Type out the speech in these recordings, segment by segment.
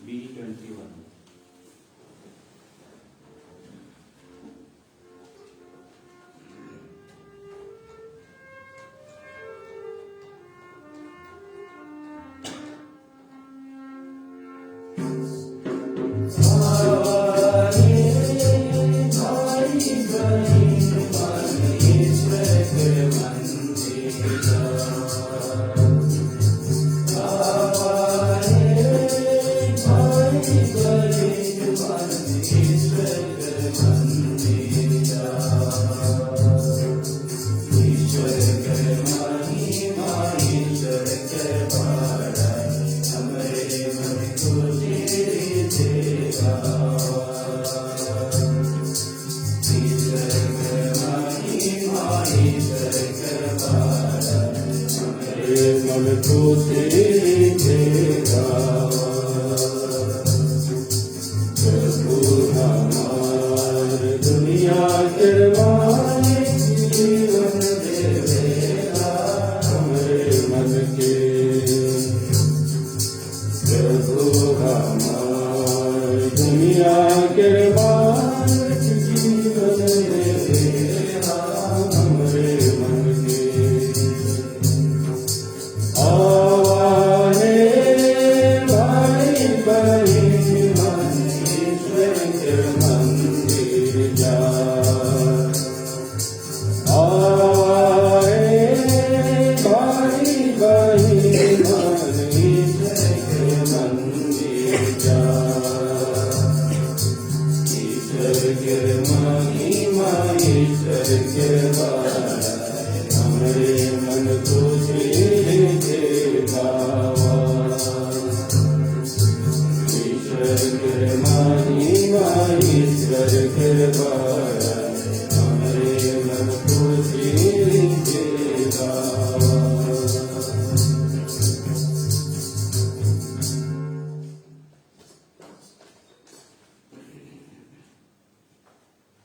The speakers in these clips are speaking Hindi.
B21।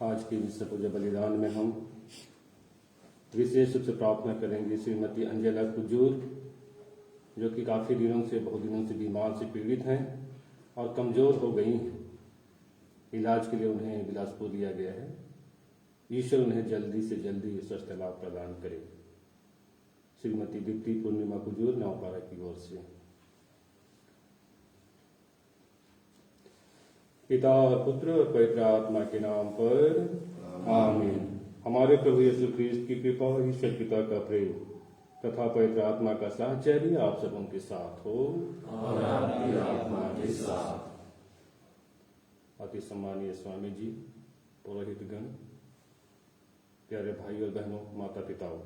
आज के विश्व पूजा बलिदान में हम विशेष रूप से प्रार्थना करेंगे श्रीमती अंजेला कुजूर, जो कि काफ़ी दिनों से बहुत दिनों से बीमार से पीड़ित हैं और कमज़ोर हो गई हैं। इलाज के लिए उन्हें बिलासपुर लिया गया है। ईश्वर उन्हें जल्दी से जल्दी स्वस्थ लाभ प्रदान करे। श्रीमती दीप्ति पूर्णिमा कुजूर, नवपारा की ओर से। पिता और पुत्र और पवित्र आत्मा के नाम पर आमीन। हमारे प्रभु यीशु ख्रीस्त की कृपा, ईश्वर पिता का प्रेम तथा पवित्र आत्मा का साहचर्य आप सबों के साथ हो और आपकी आत्मा के साथ। अति सम्मानीय स्वामी जी, पुरोहितगण, प्यारे भाई और बहनों, माता पिताओं,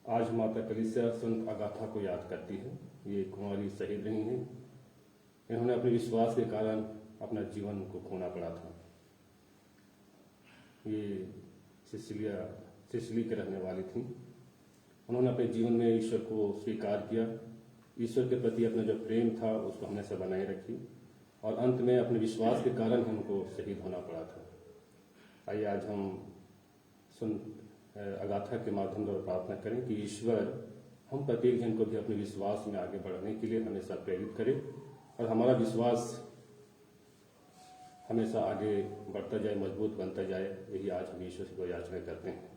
आज माता कलीसिया संत अगाथा को याद करती है। ये कुंवारी शहीद रही हैं। इन्होंने अपने विश्वास के कारण अपना जीवन को खोना पड़ा था। ये सिसिली के रहने वाली थी। उन्होंने अपने जीवन में ईश्वर को स्वीकार किया, ईश्वर के प्रति अपना जो प्रेम था उसको हमेशा बनाए रखी और अंत में अपने विश्वास के कारण ही उनको शहीद होना पड़ा था। आइए आज हम अगाथा के माध्यम द्वारा प्रार्थना करें कि ईश्वर हम प्रत्येक जन को भी अपने विश्वास में आगे बढ़ने के लिए हमेशा प्रेरित करे और हमारा विश्वास हमेशा आगे बढ़ता जाए, मजबूत बनता जाए। यही आज हम ईश्वर को याचना करते हैं।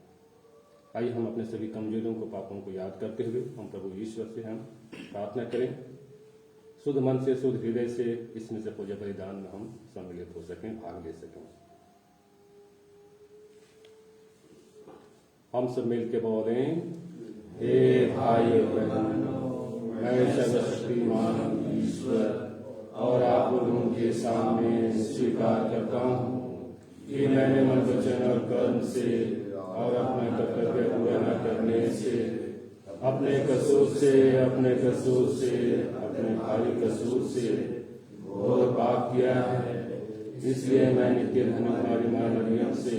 आइए हम अपने सभी कमजोरियों को, पापों को याद करते हुए हम प्रभु ईश्वर से हम प्रार्थना करें, शुद्ध मन से, शुद्ध हृदय से इसमें से पूजा बलिदान में हम सम्मिलित हो सकें, भाग ले सकें। हम सब मिल के बोलें, हे भाई बहनों, मैं सर्वशक्तिमान ईश्वर और आप लोगों के सामने स्वीकार करता हूँ कि मैंने मन, वचन और कर्म से और अपना कर्तव्य पूरा न करने से, अपने कसूर से, अपने भारी कसूर से घोर पाप किया है। इसलिए मैं नित्य धन हमारी मां मरियम से,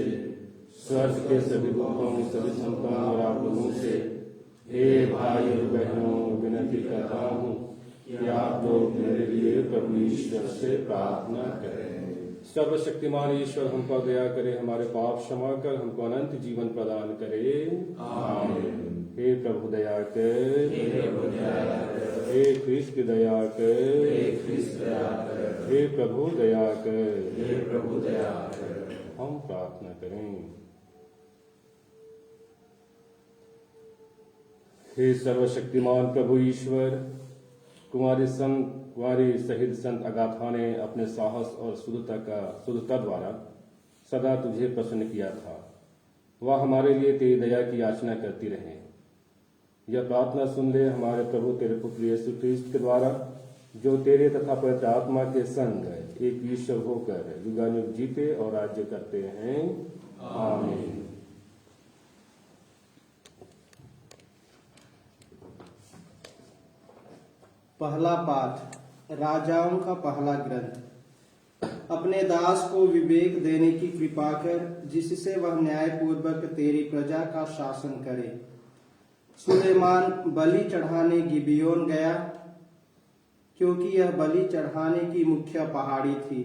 स्वर्ग के सभी दूतों, सभी संतों और आप लोगों से, हे भाई और बहनों, विनती करता हूँ कि आप लोग मेरे लिए प्रभु ईश्वर से प्रार्थना करें। सर्वशक्तिमान ईश्वर हम पर दया करे, हमारे पाप क्षमा कर हमको अनंत जीवन प्रदान करे। आमीन। हे प्रभु दया कर, हे ख्रीस्त दया कर, हे प्रभु दया कर। हे प्रभु दया कर। हम प्रार्थना करें। हे सर्वशक्तिमान प्रभु ईश्वर, तुम्हारे शहीद संत अगाथा ने अपने साहस और शुद्धता द्वारा सदा तुझे प्रसन्न किया था। वह हमारे लिए तेरी दया की याचना करती रहे। यह प्रार्थना सुन ले हमारे प्रभु तेरे पुत्र यीशु क्रिस्त के द्वारा, जो तेरे तथा पवित्र आत्मा के संग एक ईश्वर होकर युगानुग जीते और राज्य करते हैं। आमीन। पहला पाठ, राजाओं का पहला ग्रंथ। अपने दास को विवेक देने की कृपा कर, जिससे वह न्याय पूर्वक तेरी प्रजा का शासन करे। सुलेमान बलि चढ़ाने गिबियोन गया, क्योंकि यह बलि चढ़ाने की मुख्य पहाड़ी थी।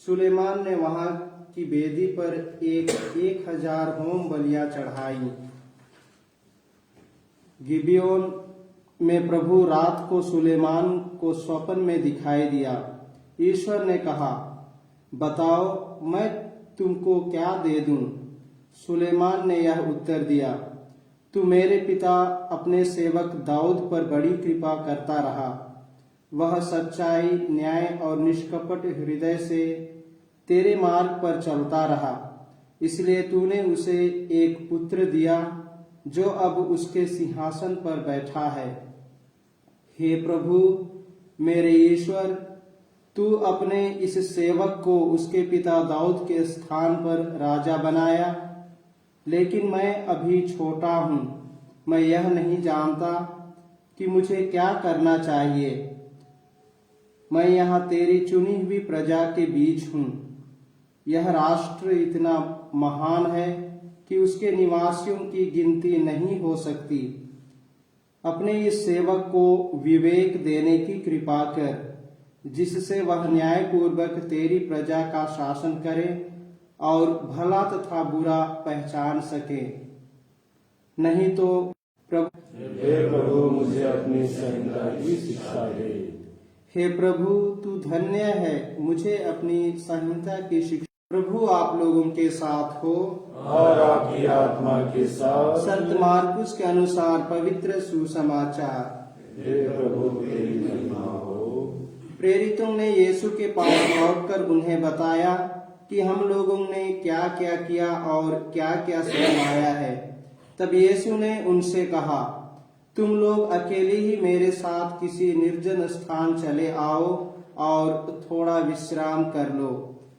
सुलेमान ने वहां की वेदी पर 1000 होम बलियां चढ़ाई। गिबियोन में प्रभु रात को सुलेमान को स्वप्न में दिखाई दिया। ईश्वर ने कहा, बताओ मैं तुमको क्या दे दूं? सुलेमान ने यह उत्तर दिया, तू मेरे पिता अपने सेवक दाऊद पर बड़ी कृपा करता रहा। वह सच्चाई, न्याय और निष्कपट हृदय से तेरे मार्ग पर चलता रहा। इसलिए तूने उसे एक पुत्र दिया, जो अब उसके सिंहासन पर बैठा है। हे प्रभु मेरे ईश्वर, तू अपने इस सेवक को उसके पिता दाऊद के स्थान पर राजा बनाया, लेकिन मैं अभी छोटा हूं। मैं यह नहीं जानता कि मुझे क्या करना चाहिए। मैं यहाँ तेरी चुनी हुई प्रजा के बीच हूँ। यह राष्ट्र इतना महान है कि उसके निवासियों की गिनती नहीं हो सकती। अपने इस सेवक को विवेक देने की कृपा कर, जिससे वह न्याय पूर्वक तेरी प्रजा का शासन करे और भला तथा बुरा पहचान सके। नहीं तो हे प्रभु मुझे अपनी संहिता की शिक्षा दे। हे प्रभु तू धन्य है, मुझे अपनी संहिता की शिक्षा। प्रभु आप लोगों के साथ हो और आपकी आत्मा के साथ। संत मार्कुस के अनुसार पवित्र सुसमाचार। हे प्रभु तेरी महिमा हो। प्रेरितों ने यीशु के पास लौटकर उन्हें बताया कि हम लोगों ने क्या क्या किया और क्या क्या सुनाया है। तब यीशु ने उनसे कहा, तुम लोग अकेले ही मेरे साथ किसी निर्जन स्थान चले आओ और थोड़ा विश्राम कर लो,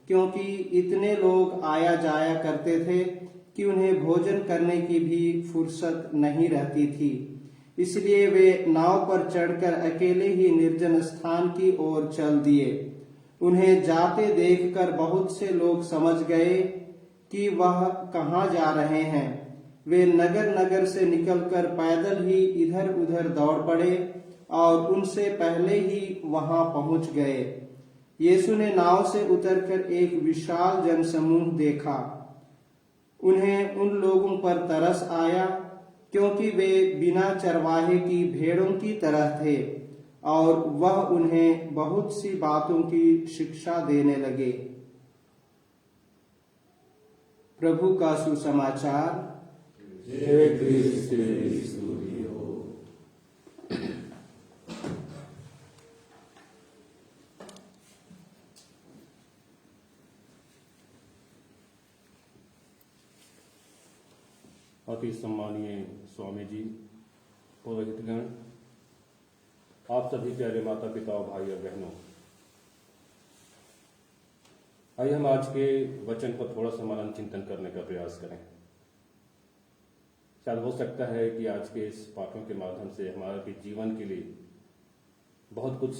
क्योंकि इतने लोग आया जाया करते थे कि उन्हें भोजन करने की भी फुर्सत नहीं रहती थी। इसलिए वे नाव पर चढ़कर अकेले ही निर्जन स्थान की ओर चल दिए। उन्हें जाते देखकर बहुत से लोग समझ गए कि वह कहाँ जा रहे हैं। वे नगर नगर से निकलकर पैदल ही इधर उधर दौड़ पड़े और उनसे पहले ही वहां पहुंच गए। यीशु ने नाव से उतरकर एक विशाल जनसमूह देखा। उन्हें उन लोगों पर तरस आया, क्योंकि वे बिना चरवाहे की भेड़ों की तरह थे, और वह उन्हें बहुत सी बातों की शिक्षा देने लगे। प्रभु का सुसमाचार। हे क्रिस्त तेरी स्तुति हो। अति सम्मानीय स्वामी जी, पुरोहितगण, आप सभी प्यारे माता पिता भाई और बहनों, आइए हम आज के वचन पर थोड़ा सा मनन चिंतन करने का प्रयास करें। शायद हो सकता है कि आज के इस पाठों के माध्यम से हमारे जीवन के लिए बहुत कुछ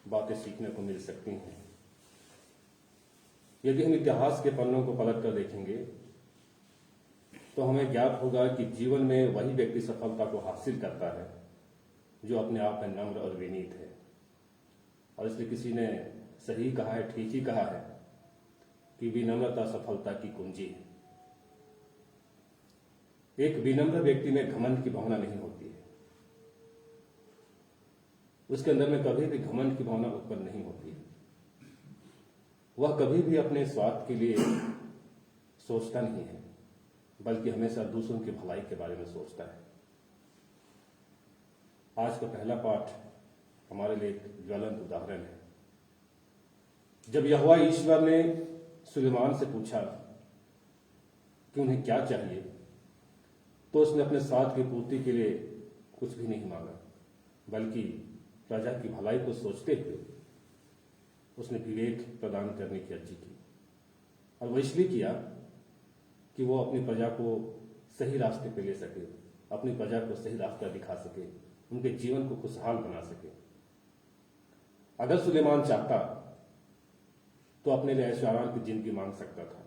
बातें सीखने को मिल सकती हैं। यदि हम इतिहास के पन्नों को पलट कर देखेंगे तो हमें ज्ञात होगा कि जीवन में वही व्यक्ति सफलता को हासिल करता है जो अपने आप में नम्र और विनीत है। और इसलिए किसी ने सही कहा है, ठीक ही कहा है कि विनम्रता सफलता की कुंजी है। एक विनम्र व्यक्ति में घमंड की भावना नहीं होती है, उसके अंदर में कभी भी घमंड की भावना उत्पन्न नहीं होती है। वह कभी भी अपने स्वार्थ के लिए सोचता नहीं है, बल्कि हमेशा दूसरों की भलाई के बारे में सोचता है। आज का पहला पाठ हमारे लिए एक ज्वलंत उदाहरण है। जब यहोवा ईश्वर ने सुलेमान से पूछा कि उन्हें क्या चाहिए, तो उसने अपने स्वार्थ की पूर्ति के लिए कुछ भी नहीं मांगा, बल्कि प्रजा की भलाई को सोचते हुए उसने विवेक प्रदान करने की अर्जी की। और वो इसलिए किया कि वो अपनी प्रजा को सही रास्ते पे ले सके, अपनी प्रजा को सही रास्ता दिखा सके, उनके जीवन को खुशहाल बना सके। अगर सुलेमान चाहता तो अपने लिए ऐशो आराम की जिंदगी मांग सकता था।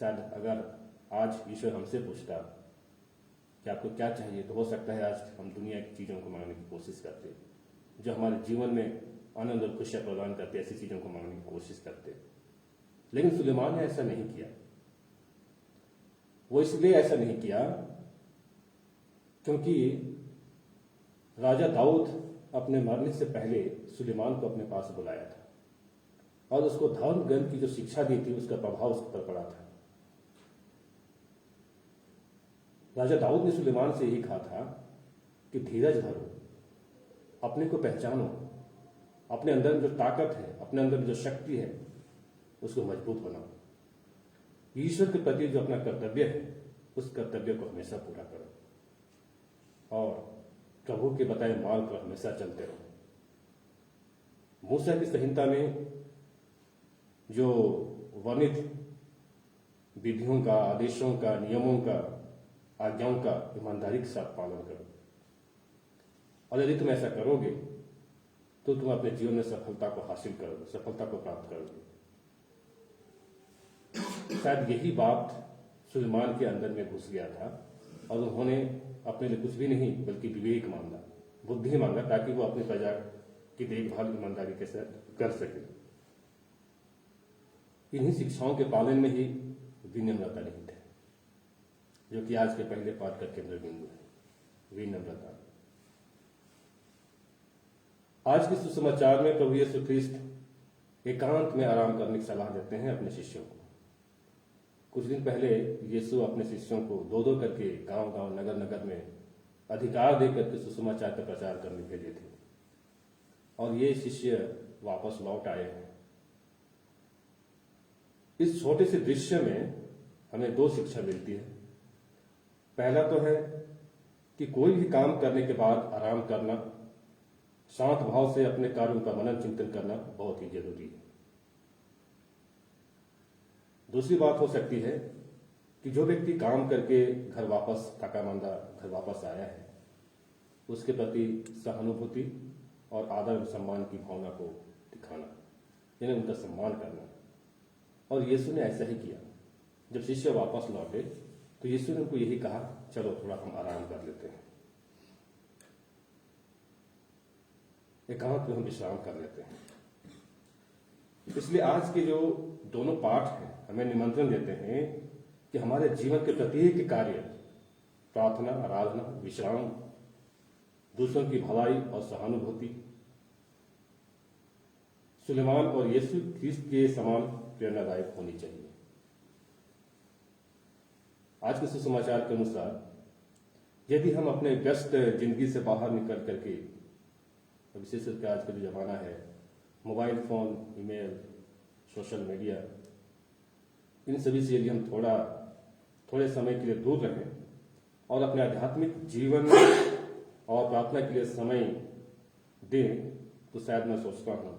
शायद अगर आज ईश्वर हमसे पूछता कि आपको क्या चाहिए, तो हो सकता है आज हम दुनिया की चीजों को मांगने की कोशिश करते, जो हमारे जीवन में आनंद और खुशियां प्रदान करते, ऐसी चीजों को मांगने की कोशिश करते। लेकिन सुलेमान ने ऐसा नहीं किया। वो इसलिए ऐसा नहीं किया क्योंकि राजा दाऊद अपने मरने से पहले सुलेमान को अपने पास बुलाया था और उसको धर्म ग्रंथ की जो शिक्षा दी थी उसका प्रभाव उस पर पड़ा था। राजा दाऊद ने सुलेमान से यही कहा था कि धीरज धरो, अपने को पहचानो, अपने अंदर में जो ताकत है, अपने अंदर में जो शक्ति है, उसको मजबूत बनाओ। ईश्वर के प्रति जो अपना कर्तव्य है, उस कर्तव्य को हमेशा पूरा करो और प्रभु के बताए मार्ग पर हमेशा चलते रहो। मूसा की संहिता में जो वर्णित विधियों का, आदेशों का, नियमों का, आज्ञाओं का ईमानदारी के साथ पालन करो, और यदि तुम ऐसा करोगे तो तुम अपने जीवन में सफलता को हासिल करोगे, सफलता को प्राप्त करोगे। शायद यही बात सुलेमान के अंदर में घुस गया था और उन्होंने अपने लिए कुछ भी नहीं बल्कि विवेक मांगा, बुद्धि मांगा, ताकि वो अपनी प्रजा की देखभाल ईमानदारी के साथ कर सके। इन्हीं शिक्षाओं के पालन में ही विनम्रता नहीं थे, जो कि आज के पहले पाठ का केंद्र बिंदु है, विनम्रता। आज के सुसमाचार में प्रभु यीशु ख्रिस्त एकांत में आराम करने की सलाह देते हैं अपने शिष्यों को। कुछ दिन पहले यीशु अपने शिष्यों को दो दो करके गांव-गांव, नगर-नगर में अधिकार देकर के सुसमाचार का प्रचार करने भेजे थे, और ये शिष्य वापस लौट आए हैं। इस छोटे से दृश्य में हमें दो शिक्षा मिलती है। पहला तो है कि कोई भी काम करने के बाद आराम करना, शांत भाव से अपने कार्यों का मनन चिंतन करना बहुत ही जरूरी है। दूसरी बात हो सकती है कि जो व्यक्ति काम करके घर वापस थका मांदा घर वापस आया है, उसके प्रति सहानुभूति और आदर और सम्मान की भावना को दिखाना, यानी उनका सम्मान करना। और यीशु ने ऐसा ही किया। जब शिष्य वापस लौटे तो यीशु ने उनको यही कहा, चलो थोड़ा हम आराम कर लेते हैं, एकांत में हम विश्राम कर लेते हैं। इसलिए आज के जो दोनों पाठ हैं हमें निमंत्रण देते हैं कि हमारे जीवन के प्रत्येक कार्य, प्रार्थना, आराधना, विश्राम, दूसरों की भलाई और सहानुभूति, सुलेमान और यीशु ख्रिस्त के समान प्रेरणादायक होनी चाहिए। आज के सुसमाचार के अनुसार यदि हम अपने व्यस्त जिंदगी से बाहर निकल करके, विशेष करके आज का जो जमाना है, mobile phone, email, social media, इन सभी से यदि हम थोड़े समय के लिए दूर रहें और अपने आध्यात्मिक जीवन और प्रार्थना के लिए समय दें, तो शायद मैं सोचता हूं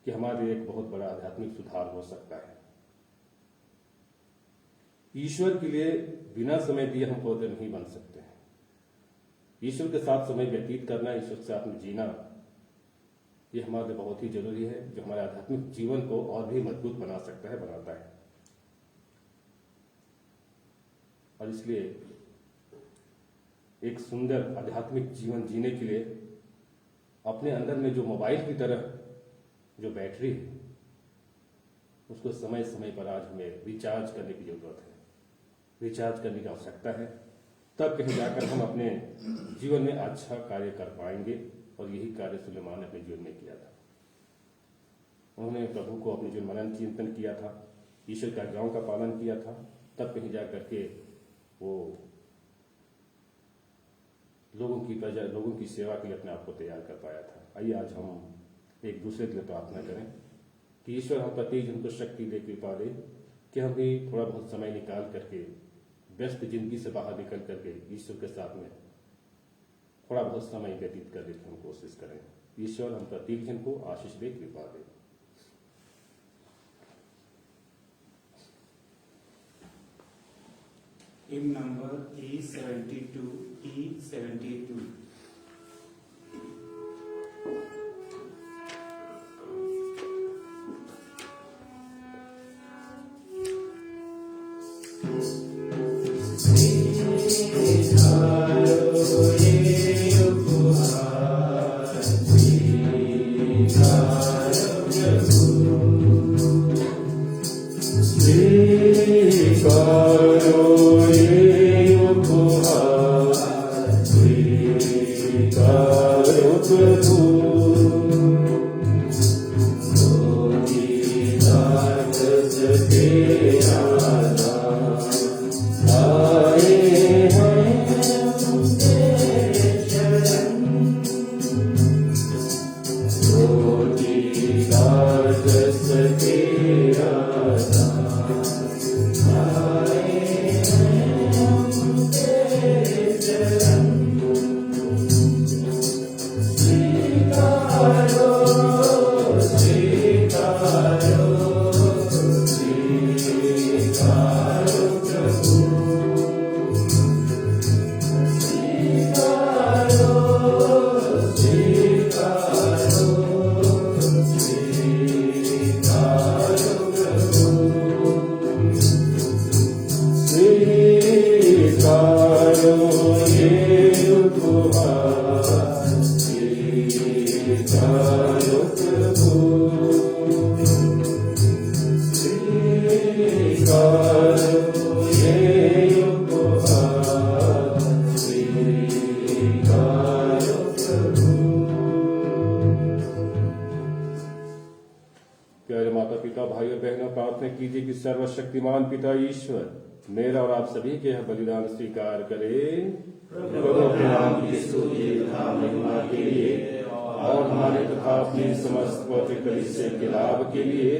कि हमारे एक बहुत बड़ा आध्यात्मिक सुधार हो सकता है। ईश्वर के लिए बिना समय दिए हम पौधे नहीं बन सकते हैं। ईश्वर के साथ समय व्यतीत करना, ईश्वर के साथ में जीना, ये हमारे लिए बहुत ही जरूरी है, जो हमारे आध्यात्मिक जीवन को और भी मजबूत बना सकता है, बनाता है। और इसलिए एक सुंदर आध्यात्मिक जीवन जीने के लिए अपने अंदर में जो मोबाइल की तरह जो बैटरी है, उसको समय समय पर आज हमें रिचार्ज करने की जरूरत है, रिचार्ज करने की आवश्यकता है। तब कहीं जाकर हम अपने जीवन में अच्छा कार्य कर पाएंगे, और यही कार्य सुलेमान ने अपने जीवन में किया था। उन्होंने प्रभु को अपने जो मनन चिंतन किया था, ईश्वर की आज्ञाओं का पालन किया था, तब कहीं जा करके वो लोगों की सेवा के लिए अपने आप को तैयार कर पाया था। आइए आज हम एक दूसरे के लिए प्रार्थना करें कि ईश्वर हम प्रत्येक जन को शक्ति दे, कृपा दे कि हम भी थोड़ा बहुत समय निकाल करके व्यस्त जिंदगी से बाहर निकल करके ईश्वर के साथ में थोड़ा बहुत समय व्यतीत करने की हम कोशिश करें। ईश्वर हम प्रत्येक जन को आशीष दे, कृपा दे। Hymn number E72, E72. सर्वशक्तिमान पिता ईश्वर मेरा और आप सभी के यह बलिदान स्वीकार करे प्रभु अपने नाम की स्तुति तथा महिमा के लिए और हमारे तथा अपने समस्त पवित्र कलीसिया के लाभ के लिए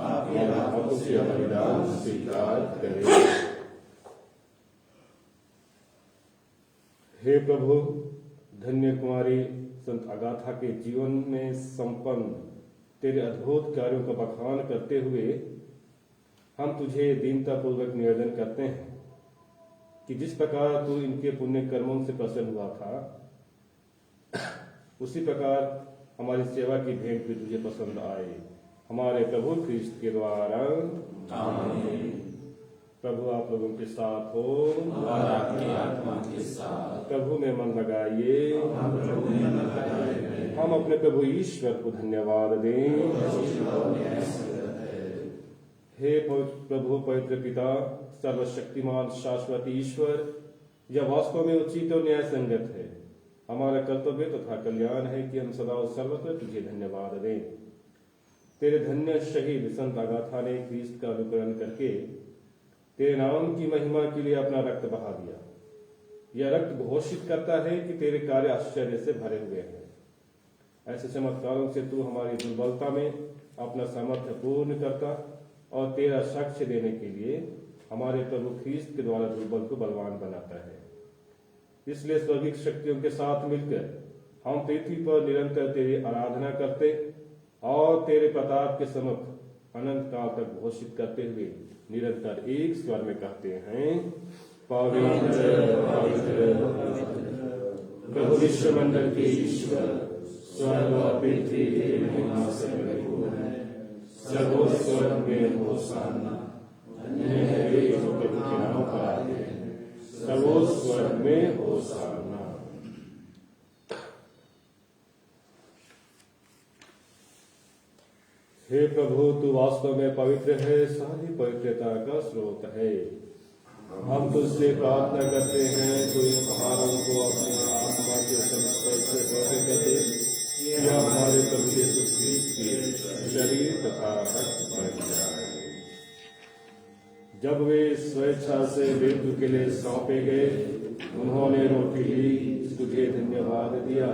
आपके हाथों से यह बलिदान स्वीकार करे। हे प्रभु, धन्य कुमारी संत अगाथा के जीवन में संपन्न तेरे अद्भुत कार्यों का बखान करते हुए हम तुझे दीनता पूर्वक निवेदन करते हैं कि जिस प्रकार तू इनके पुण्य कर्मों से प्रसन्न हुआ था, उसी प्रकार हमारी सेवा की भेंट भी तुझे पसंद आए। हमारे प्रभु ख्रिस्त के द्वारा आमीन। प्रभु आप लोगों के साथ हो और आपकी आत्मा के साथ। प्रभु में मन लगाइए। हम प्रभु में मन लगाए। हम अपने प्रभु ईश्वर को धन्यवाद दें। हे प्रभु पवित्र पिता, सर्वशक्तिमान शाश्वत ईश्वर, यह वास्तव में उचित और न्याय संगत है। हमारा कर्तव्य तथा कल्याण है कि हम सदा और सर्वत्र तुझे धन्यवाद दें। तेरे धन्य शहीद संत अगाथा ने ख्रीस्त का अनुकरण करके तेरे नाम की महिमा के लिए अपना रक्त बहा दिया। यह रक्त घोषित करता है कि तेरे कार्य आश्चर्य से भरे हुए हैं। ऐसे चमत्कारों से तू हमारी दुर्बलता में अपना सामर्थ्य पूर्ण करता और तेरा साक्ष्य देने के लिए हमारे प्रभु ख्रीस्त के द्वारा दुर्बल को बलवान बनाता है। इसलिए स्वर्गीय शक्तियों के साथ मिलकर हम पृथ्वी पर निरंतर तेरी आराधना करते और तेरे प्रताप के सम्मुख अनंत काल तक घोषित करते हुए निरंतर एक स्वर में कहते हैं, पवित्र पवित्र प्रभु विश्वमंडल के ईश्वर, स्वर्ग और पृथ्वी तेरी महिमा से परिपूर्ण है। सर्वोस्वर्ग में होशाना, धन्य है वे जो प्रभु के नाम पर आते हैं। सर्वोस्वर्ग में होशाना। हे प्रभु, तू वास्तव में पवित्र है, सारी पवित्रता का स्रोत है। हम तुझसे प्रार्थना करते हैं, तू इन पहाड़ों को अपने आत्मा के संस्पर्श से पवित्र कर दे। यह हमारे प्रभु यीशु ख्रीस्त की शरीर तथा रक्त बन जाए। जब वे स्वेच्छा से मृत्यु के लिए सौंपे गए, उन्होंने रोटी ली, तुझे धन्यवाद दिया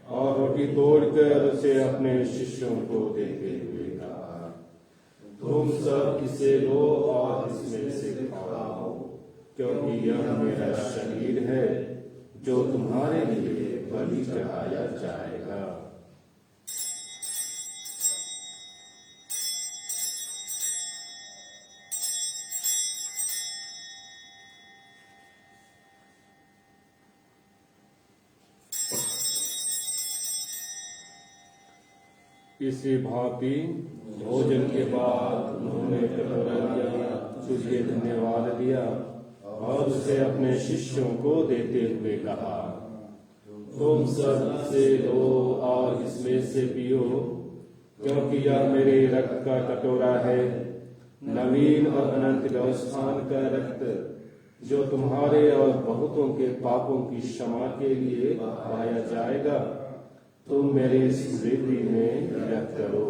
और रोटी तोड़कर उसे अपने शिष्यों को देते हुए कहा, तुम सब इसे लो और इसमें से खाओ, क्योंकि यह मेरा शरीर है जो तुम्हारे लिए बलि चढ़ाया जाएगा। इसी भांति भोजन के बाद उन्होंने कटोरा लिया, तुझे धन्यवाद दिया और उसे अपने शिष्यों को देते हुए कहा, तुम सब इसे लो और इसमें से पियो, क्योंकि यह मेरे रक्त का कटोरा है, नवीन और अनंत व्यवस्थान का रक्त, जो तुम्हारे और बहुतों के पापों की क्षमा के लिए बहाया जाएगा। तुम मेरे स्मृति में यह करो।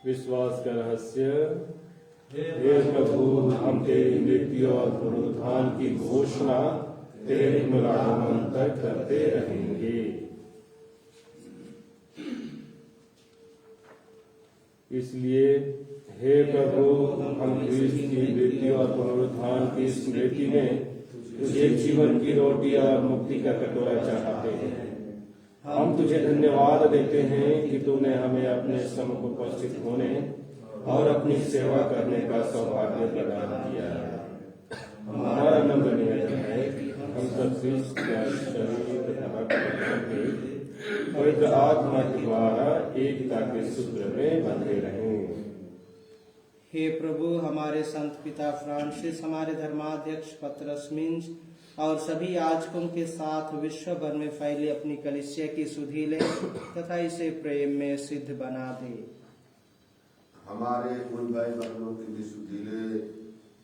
विश्वास का रहस्य। हे प्रभु, हम तेरी मृत्यु और पुनरुत्थान की घोषणा तेरे पुनरागमन तक करते रहेंगे। इसलिए हे प्रभु, हम ख्रीस्त की मृत्यु और पुनरुत्थान की स्मृति में तुझे जीवन की रोटी और मुक्ति का कटोरा चढ़ाते हैं। हम तुझे धन्यवाद देते हैं कि तूने हमें अपने सम्मुख उपस्थित होने और अपनी सेवा करने का सौभाग्य प्रदान किया है। हमारा नम्र निवेदन है कि हम सब ख्रीस्त का शरीर तथा रक्त करके पवित्र आत्मा के द्वारा एकता के सूत्र में बंधे रहें। हे प्रभु, हमारे संत पिता फ्रांसिस, हमारे धर्माध्यक्ष पतरस मिंज और सभी याजकों के साथ विश्व भर में फैली अपनी कलीसिया की सुधि ले तथा इसे प्रेम में सिद्ध बना दे। हमारे उन भाई बहनों की भी सुधि ले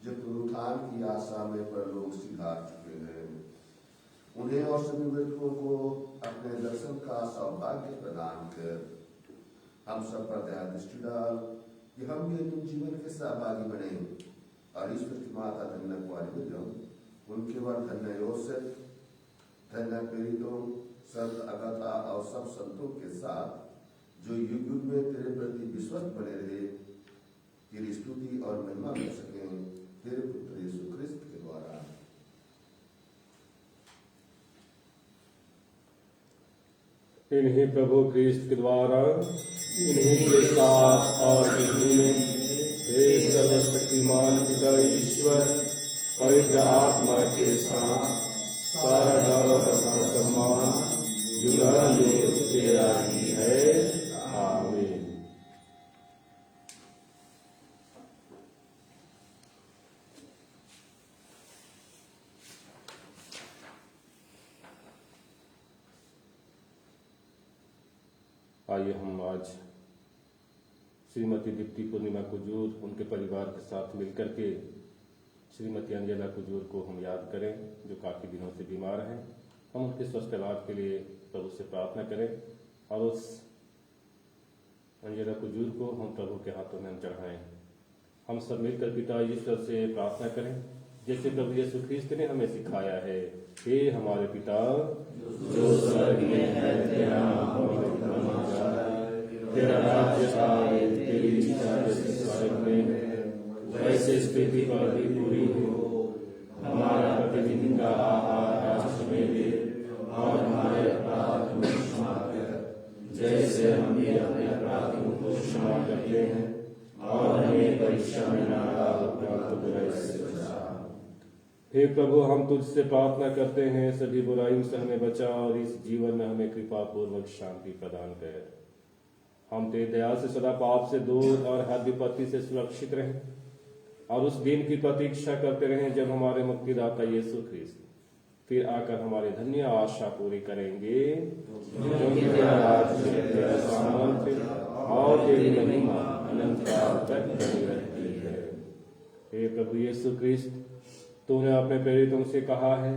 जो पुनरुत्थान की आशा में परलोक सिधार चुके हैं। उन्हें और सभी मृतकों को अपने दर्शन का सौभाग्य प्रदान कर हम सब पर दया दृष्टि डाल कि हम भी अपने जीवन के सहभागी बने और ईश्वर की माता धन्य कुंवारी मरियम, उनके वर धन्य योसेफ, धन्य प्रेरितों, संत अगाथा और सब संतों के साथ जो युग युग में तेरे प्रति विश्वस्त बने रहे, तेरी स्तुति और महिमा कर सकें तेरे पुत्र यीशु ख्रिस्त के द्वारा। इन्हीं प्रभु ख्रीस्त के द्वारा, इन्हीं के साथ और इन्हीं में हे सर्वशक्तिमान पिता ईश्वर पवित्र आत्मा के साथ सारा गौरव तथा सम्मान युगानुयुग तेरा ही है। आमीन। आइए हम आज श्रीमती दीप्ति पूर्णिमा कुजूर उनके परिवार के साथ मिलकर के श्रीमती अंजना कुजूर को हम याद करें, जो काफी दिनों से बीमार हैं। हम उनके स्वस्थ लाभ के लिए प्रभु से प्रार्थना करें और उस अंजना कुजूर को हम प्रभु के हाथों में हम चढ़ाएं। हम सब मिलकर पिता ईश्वर से प्रार्थना करें, जैसे प्रभु यीशु ख्रीस्त ने हमें सिखाया है। हे हमारे पिता जो स्वर्ग में है, तेरा नाम पवित्र माना जाए, तेरा राज्य आए, तेरी इच्छा जैसे स्वर्ग में है वैसे इस पृथ्वी पर भी पूरी हो। हमारा प्रतिदिन का आहार आज हमें दे और हमारे अपराध हमें क्षमा कर, जैसे हम भी अपने अपराधियों को क्षमा करते हैं, और हमें परीक्षा में न डाल, परंतु बुराई से बचा। हे प्रभु, हम तुझसे प्रार्थना करते हैं, सभी बुराइयों से हमें बचा और इस जीवन में हमें कृपा पूर्वक शांति प्रदान कर। हम तेरी दया से सदा पाप से दूर और हर विपत्ति से सुरक्षित रहें और उस दिन की प्रतीक्षा करते रहें जब हमारे मुक्तिदाता यीशु ख्रीस्त फिर आकर हमारी धन्य आशा पूरी करेंगे। क्योंकि तेरा राज्य, तेरा तेरी महिमा अनंत काल तक बनी रहती है। हे प्रभु यीशु क्रिस्त, तूने अपने प्रेरितों से कहा है,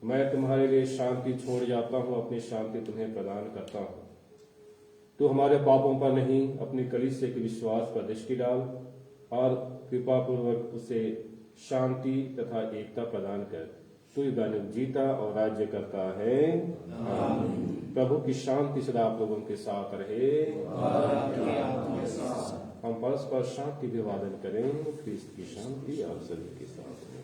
मैं तुम्हारे लिए शांति छोड़ जाता हूँ, अपनी शांति तुम्हें प्रदान करता हूँ। तू हमारे पापों पर नहीं, अपनी कलीसिया के विश्वास पर दृष्टि डाल और कृपा पूर्वक उसे शांति तथा एकता प्रदान कर। तू युगानुग जीता और राज्य करता है। प्रभु की शांति सदा आप लोगों के साथ रहे। हम परस्पर शांति अभिवादन करें। क्रिस्त की शांति आप सभी के साथ रहे।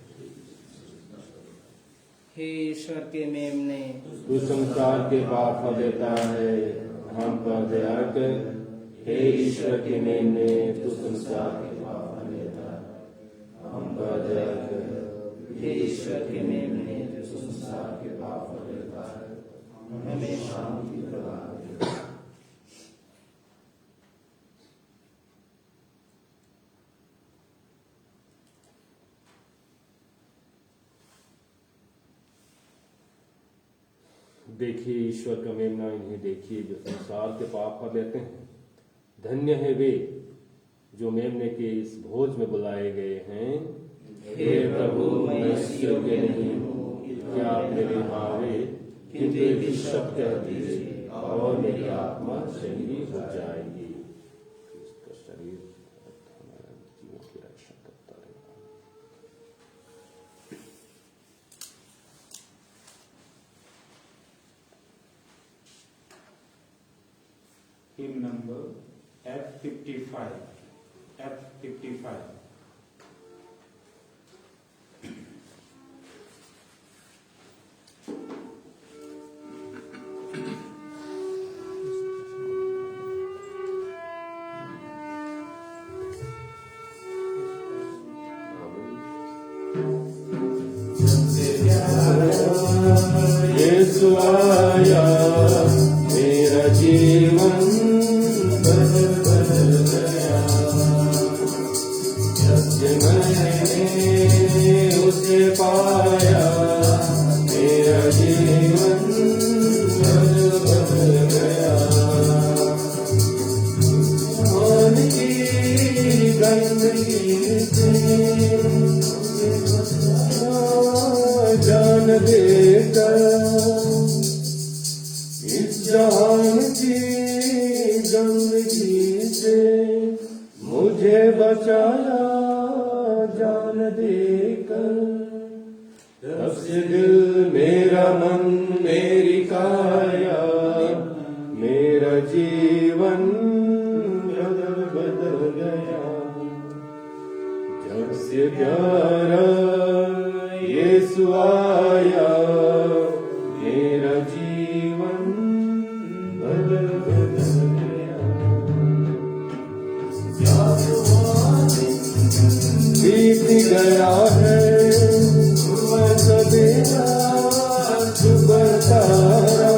हे ईश्वर के मेमने, तू संसार के पाप हर देता है, हम पर दया कर। हे ईश्वर के मेमने, तू संसार के पाप हर देता है, हम पर दया कर। हे ईश्वर के मेमने, तू संसार के पाप हर देता है, हमें शांति प्रदान कर। देखिए ईश्वर का मेमना, इन्हें देखिए जो संसार के पाप हर लेते हैं। धन्य है वे जो मेमने के इस भोज में बुलाए गए हैं। हे प्रभु, मैं इस योग्य नहीं हूँ कि आप मेरे आवे, किंतु एक शब्द कह दीजिए और मेरी आत्मा चंगी हो जाएगी। इसका शरीर हमारे जीवन की रक्षा करता रहेगा। Hymn number F55. F55. यीशु आया, मेरा जीवन बदल गया। जब मैंने उसे पाया, मेरा जीवन बदल गया। मान की गंदगी से जान देकर इस जहान की गंदगी से मुझे बचाया जान देकर। तब से दिल मेरा मन मेरी काया, मेरा जीवन बदल गया। जब से प्यारा यीशु आया, मेरा जीवन बदल गया। बीत गया है सवेरा सुबह तारा,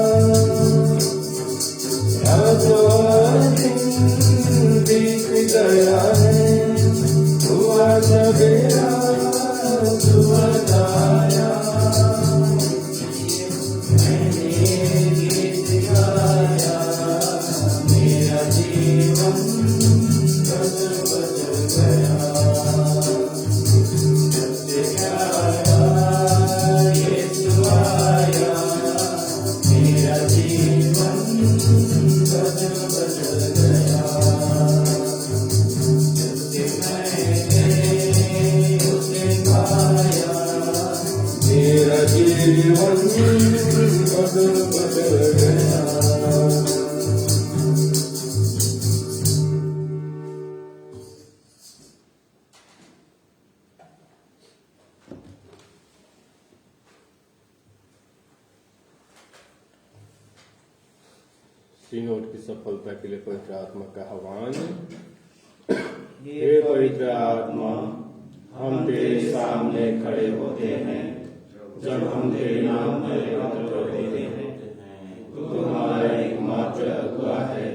बीत गया है हुआ सवेरा सुबह तारा। मेरा जीवन बदल गया। यीशु आया, मेरा जीवन बदल गया। मैंने उसे पाया, मेरा जीवन बदल गया। सिनोड की सफलता के लिए पवित्र आत्मा का आह्वान। हे पवित्र आत्मा, हम तेरे सामने खड़े होते हैं जब हम तेरे नाम पर एकत्र होते हैं। तू हमारा एकमात्र अगुआ है,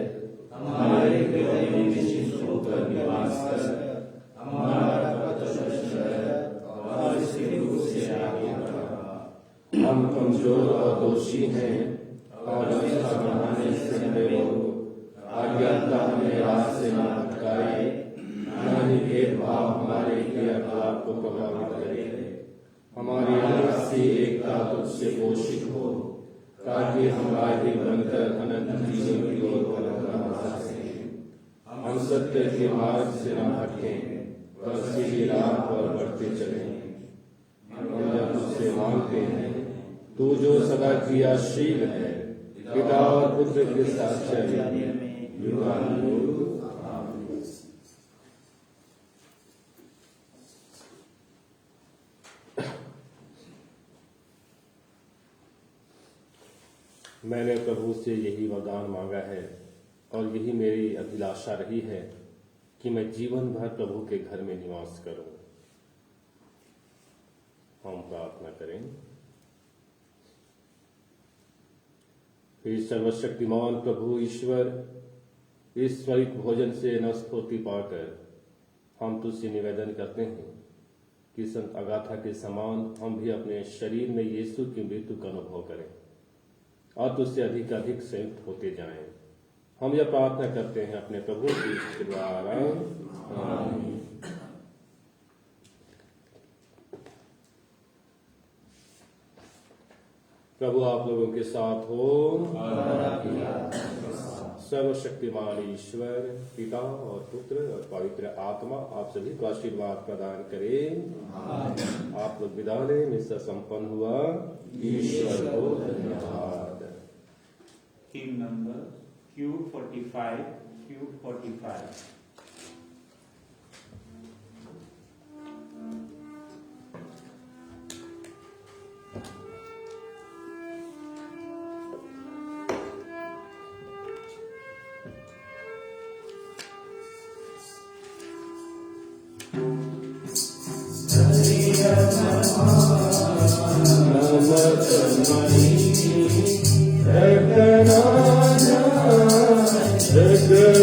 हमारे हृदय में निश्चित होकर निवास कर, हमारा पथ और इसके रूप से आगे बढ़ा। हम कमजोर और दोषी हैं और अच्छा बनाने से हमें अज्ञानता हमें राह से से पोषित हो, ताकि हम आगे बनकर अनंत जीवन की ओर कदम बढ़ा सकें। हम सत्य के मार्ग से न भटकें, पर सीधी राह पर बढ़ते चलें। हम जब तुझसे मांगते हैं, तू जो सदा क्रियाशील है, पिता और पुत्र के साथ चले युगानुयुग। मैंने प्रभु से यही वरदान मांगा है और यही मेरी अभिलाषा रही है कि मैं जीवन भर प्रभु के घर में निवास करूं। हम प्रार्थना करें। हे सर्वशक्तिमान प्रभु ईश्वर, इस स्वरित भोजन से नवस्फूर्ति पाकर हम तुझसे निवेदन करते हैं कि संत अगाथा के समान हम भी अपने शरीर में यीशु की मृत्यु का अनुभव करें और तुझसे अधिक अधिक संयुक्त होते जाएं। हम यह प्रार्थना करते हैं अपने प्रभु के द्वारा। आमीन। प्रभु आप लोगों के साथ हो। सर्वशक्तिमान ईश्वर पिता और पुत्र और पवित्र आत्मा आप सभी को आशीर्वाद प्रदान करें। आप लोग विदा लें। मिस्सा संपन्न हुआ। ईश्वर को धन्यवाद। Hymn number Q45, Q45. Jagana